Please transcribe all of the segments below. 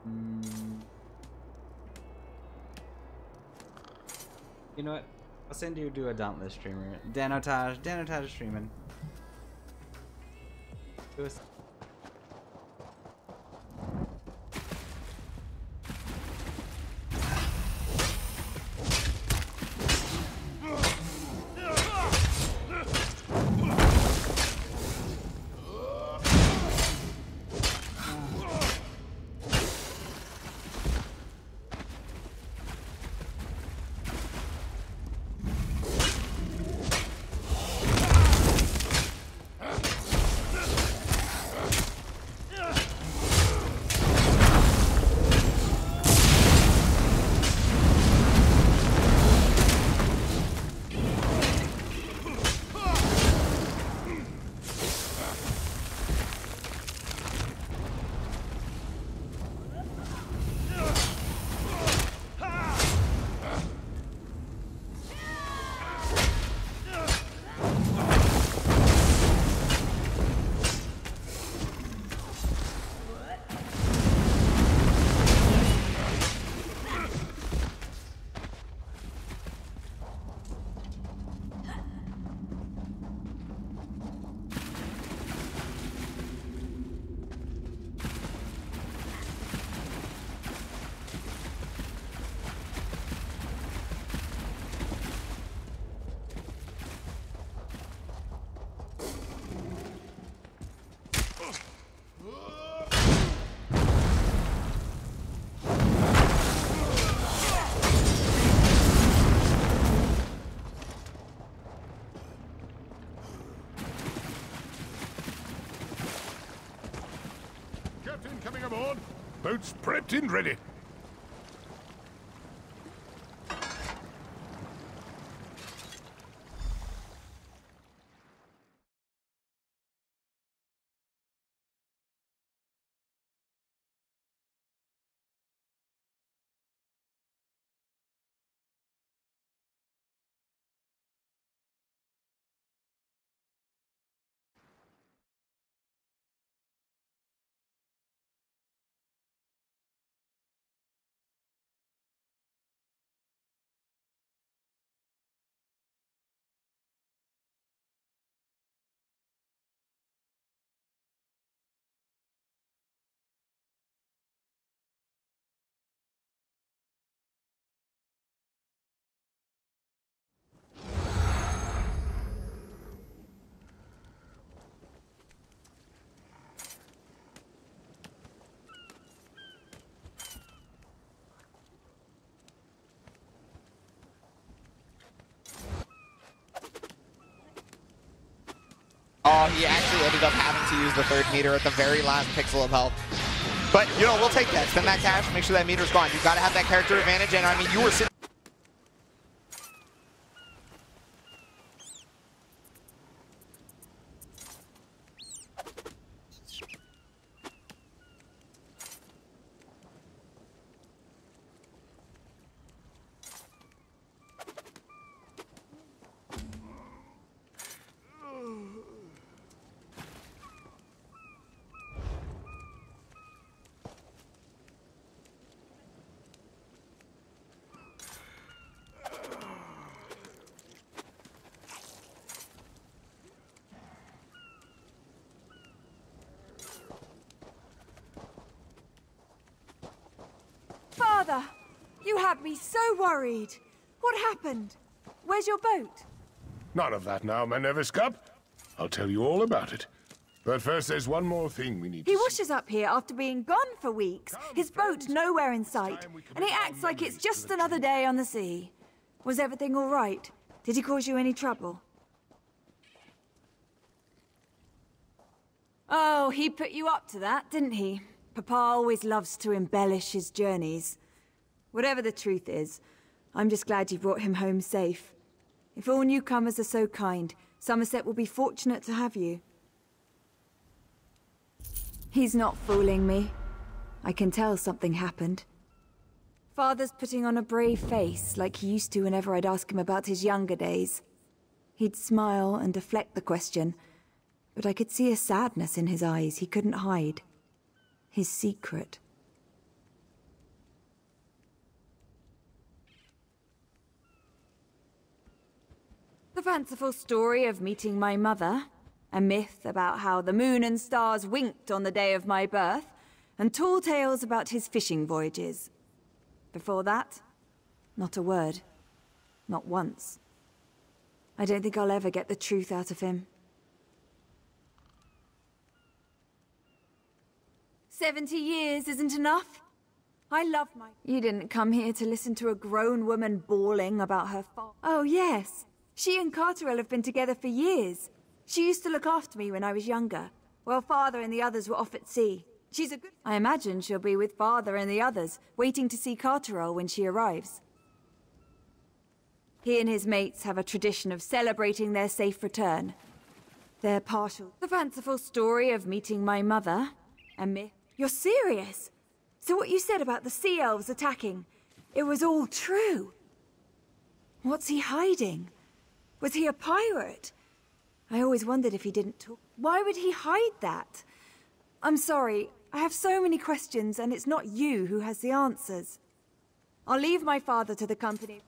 Mm. You know what? I'll send you to a Dauntless streamer. Danotage is streaming. Do us. Captain coming aboard. Boats prepped and ready. Oh, he actually ended up having to use the third meter at the very last pixel of health. But, you know, we'll take that. Spend that cash, make sure that meter's gone. You've got to have that character advantage, and I mean, you were sitting... Father, you had me so worried. What happened? Where's your boat? None of that now, Minerva's Cup. I'll tell you all about it. But first, there's one more thing we need to He see. washes up here after being gone for weeks. His boat nowhere in sight. And he acts like it's just another day on the sea. Was everything all right? Did he cause you any trouble? Oh, he put you up to that, didn't he? Papa always loves to embellish his journeys. Whatever the truth is, I'm just glad you brought him home safe. If all newcomers are so kind, Somerset will be fortunate to have you. He's not fooling me. I can tell something happened. Father's putting on a brave face, like he used to whenever I'd ask him about his younger days. He'd smile and deflect the question, but I could see a sadness in his eyes he couldn't hide. His secret. The fanciful story of meeting my mother, a myth about how the moon and stars winked on the day of my birth, and tall tales about his fishing voyages. Before that, not a word. Not once. I don't think I'll ever get the truth out of him. 70 years isn't enough? I love my... You didn't come here to listen to a grown woman bawling about her father. Oh, yes. She and Carterell have been together for years. She used to look after me when I was younger, while Father and the others were off at sea. She's a good... I imagine she'll be with Father and the others, waiting to see Carterell when she arrives. He and his mates have a tradition of celebrating their safe return. They're partial. The fanciful story of meeting my mother, a myth. You're serious? So what you said about the sea elves attacking, it was all true? What's he hiding? Was he a pirate? I always wondered if he didn't talk. Why would he hide that? I'm sorry, I have so many questions and it's not you who has the answers. I'll leave my father to the company.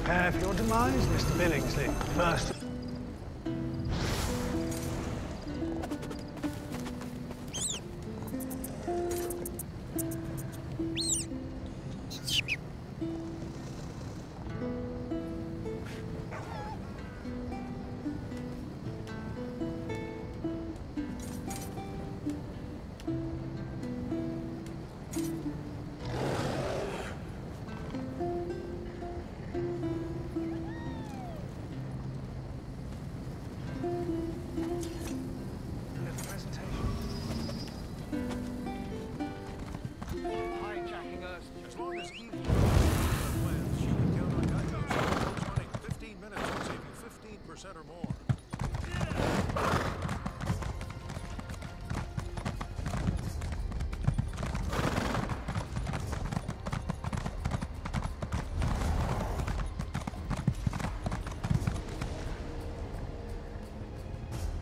Prepare for your demise, Mr. Billingsley. First... or more.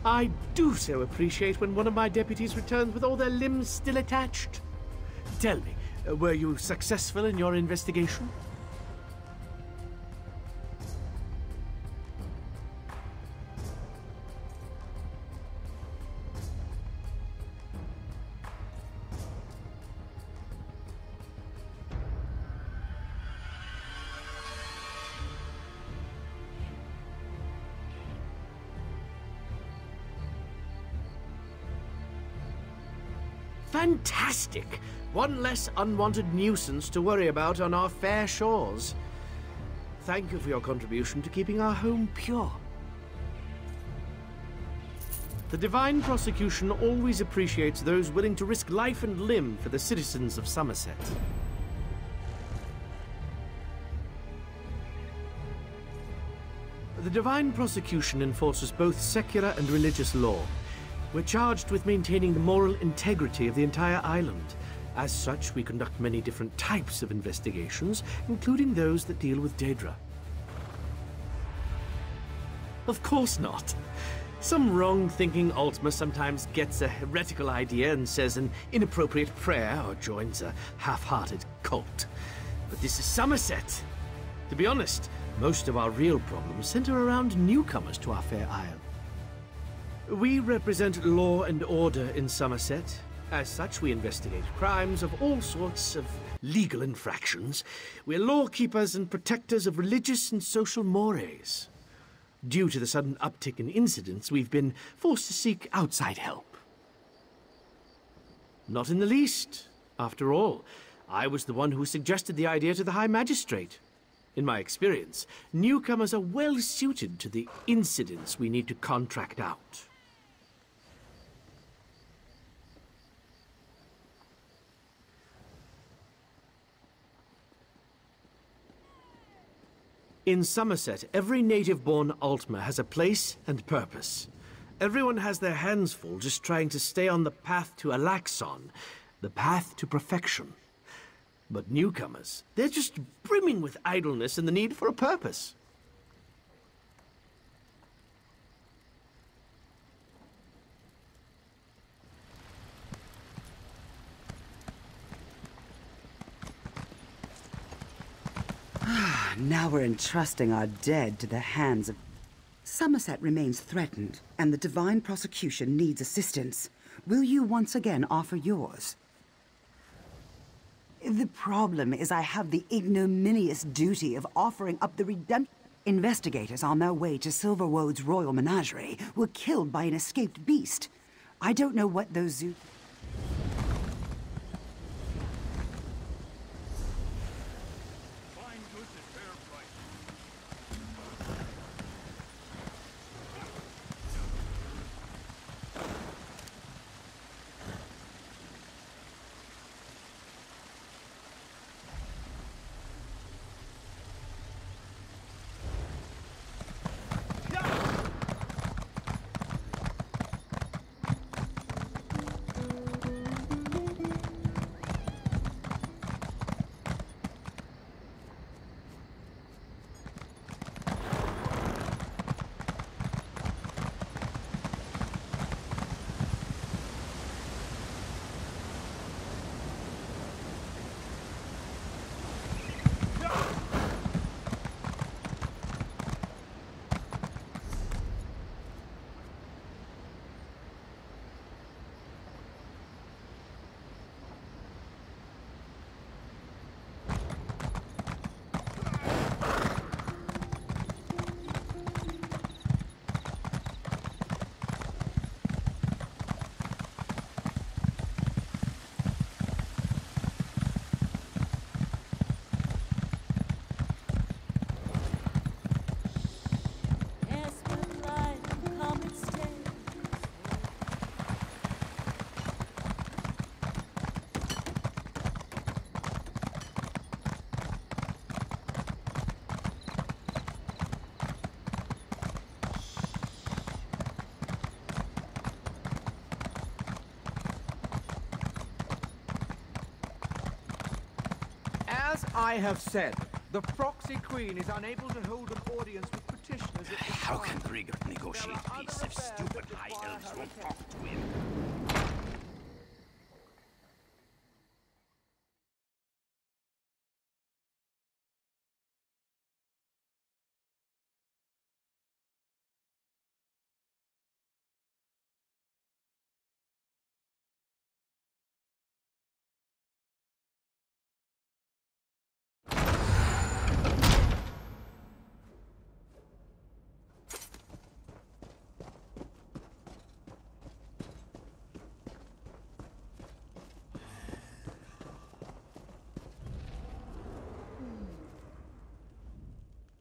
I do so appreciate when one of my deputies returns with all their limbs still attached. Tell me, were you successful in your investigation? Fantastic! One less unwanted nuisance to worry about on our fair shores. Thank you for your contribution to keeping our home pure. The Divine Prosecution always appreciates those willing to risk life and limb for the citizens of Somerset. The Divine Prosecution enforces both secular and religious law. We're charged with maintaining the moral integrity of the entire island. As such, we conduct many different types of investigations, including those that deal with Daedra. Of course not. Some wrong-thinking Altmer sometimes gets a heretical idea and says an inappropriate prayer or joins a half-hearted cult. But this is Somerset. To be honest, most of our real problems center around newcomers to our fair isle. We represent law and order in Somerset. As such, we investigate crimes of all sorts of legal infractions. We're lawkeepers and protectors of religious and social mores. Due to the sudden uptick in incidents, we've been forced to seek outside help. Not in the least. After all, I was the one who suggested the idea to the High Magistrate. In my experience, newcomers are well suited to the incidents we need to contract out. In Somerset, every native-born Altmer has a place and purpose. Everyone has their hands full just trying to stay on the path to Alaxon, the path to perfection. But newcomers, they're just brimming with idleness and the need for a purpose. Now we're entrusting our dead to the hands of... Somerset remains threatened, and the Divine Prosecution needs assistance. Will you once again offer yours? The problem is I have the ignominious duty of offering up the redemption. Investigators on their way to Silverwoad's royal menagerie were killed by an escaped beast. I don't know what those zoo... As I have said, the Proxy Queen is unable to hold an audience with petitioners at this How time. can Grigert negotiate peace if stupid high elves won't talk to him?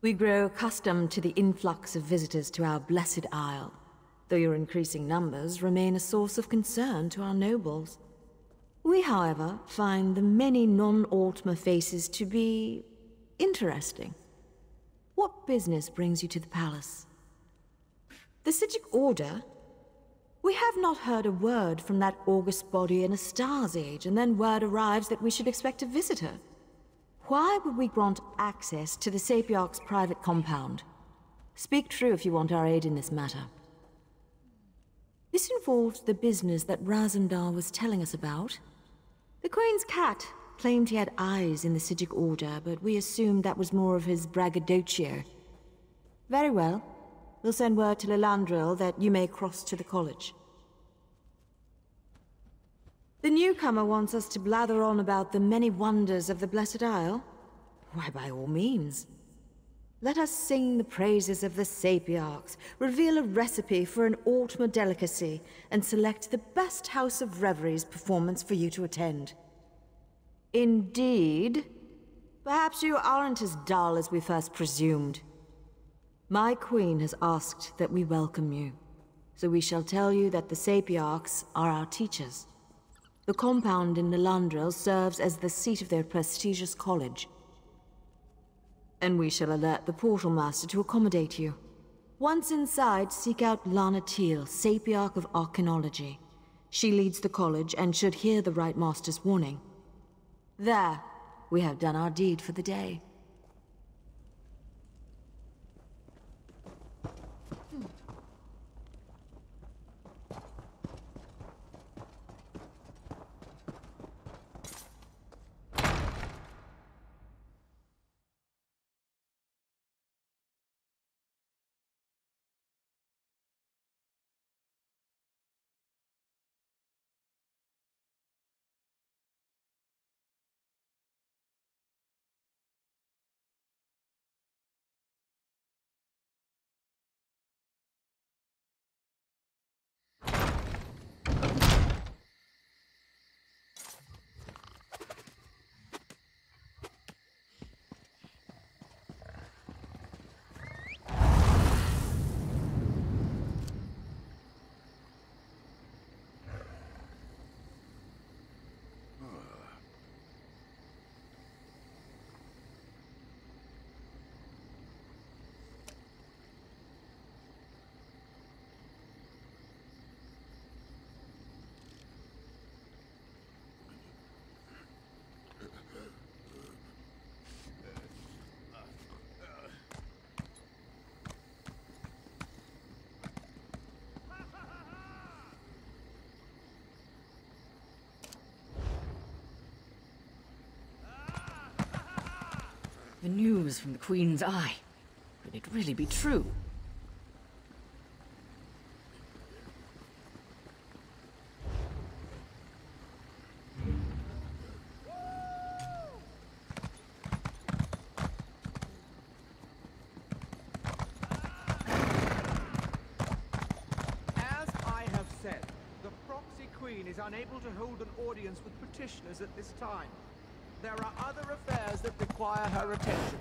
We grow accustomed to the influx of visitors to our blessed isle, though your increasing numbers remain a source of concern to our nobles. We, however, find the many non-Altmer faces to be interesting. What business brings you to the palace? The Psijic Order? We have not heard a word from that august body in a star's age, and then word arrives that we should expect a visitor. Why would we grant access to the Sapiarch's private compound? Speak true if you want our aid in this matter. This involves the business that Razandar was telling us about. The Queen's cat claimed he had eyes in the Psijic Order, but we assumed that was more of his braggadocio. Very well. We'll send word to Lilandril that you may cross to the college. The newcomer wants us to blather on about the many wonders of the Blessed Isle. Why, by all means. Let us sing the praises of the Sapiarchs, reveal a recipe for an Altmer delicacy, and select the best House of Reveries performance for you to attend. Indeed. Perhaps you aren't as dull as we first presumed. My queen has asked that we welcome you, so we shall tell you that the Sapiarchs are our teachers. The compound in Lilandril serves as the seat of their prestigious college. And we shall alert the Portal Master to accommodate you. Once inside, seek out Lana Teal, Sapiarch of Arcanology. She leads the college and should hear the Right Master's warning. There, we have done our deed for the day. The news from the Queen's Eye. Could it really be true? As I have said, the Proxy Queen is unable to hold an audience with petitioners at this time. There are other affairs that require her attention.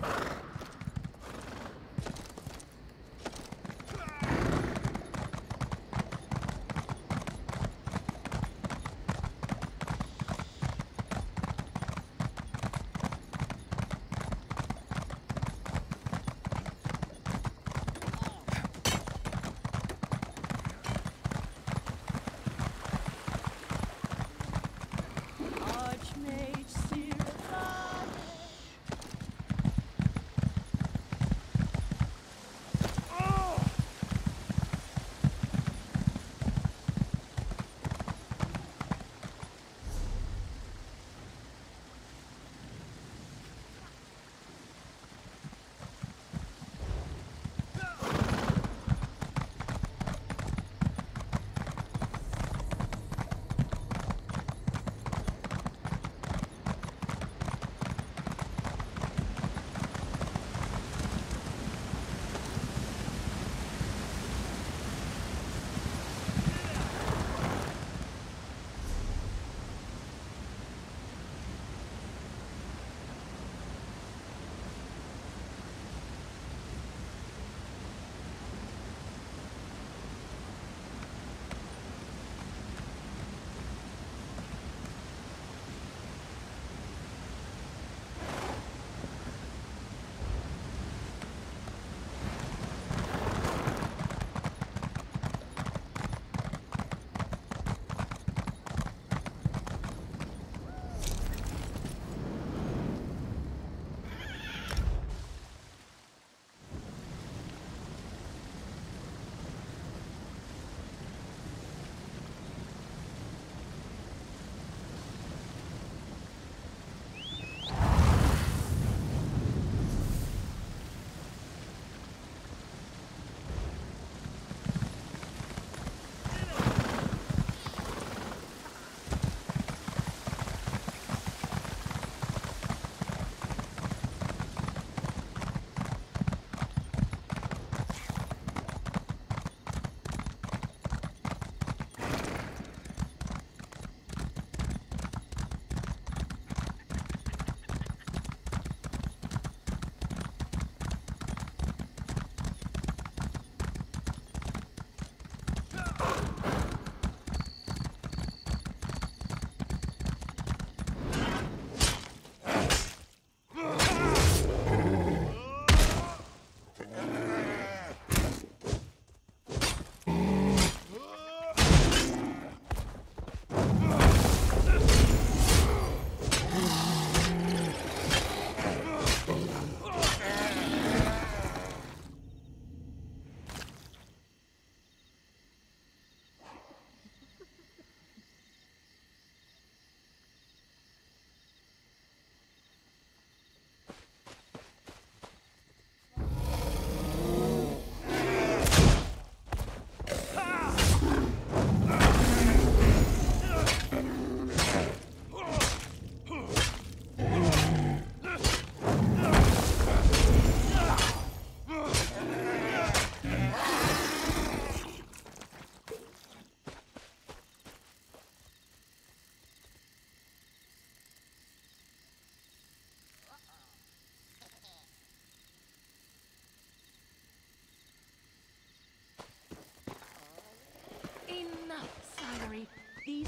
Harry, these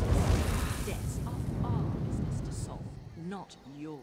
debts are our business to solve, not yours.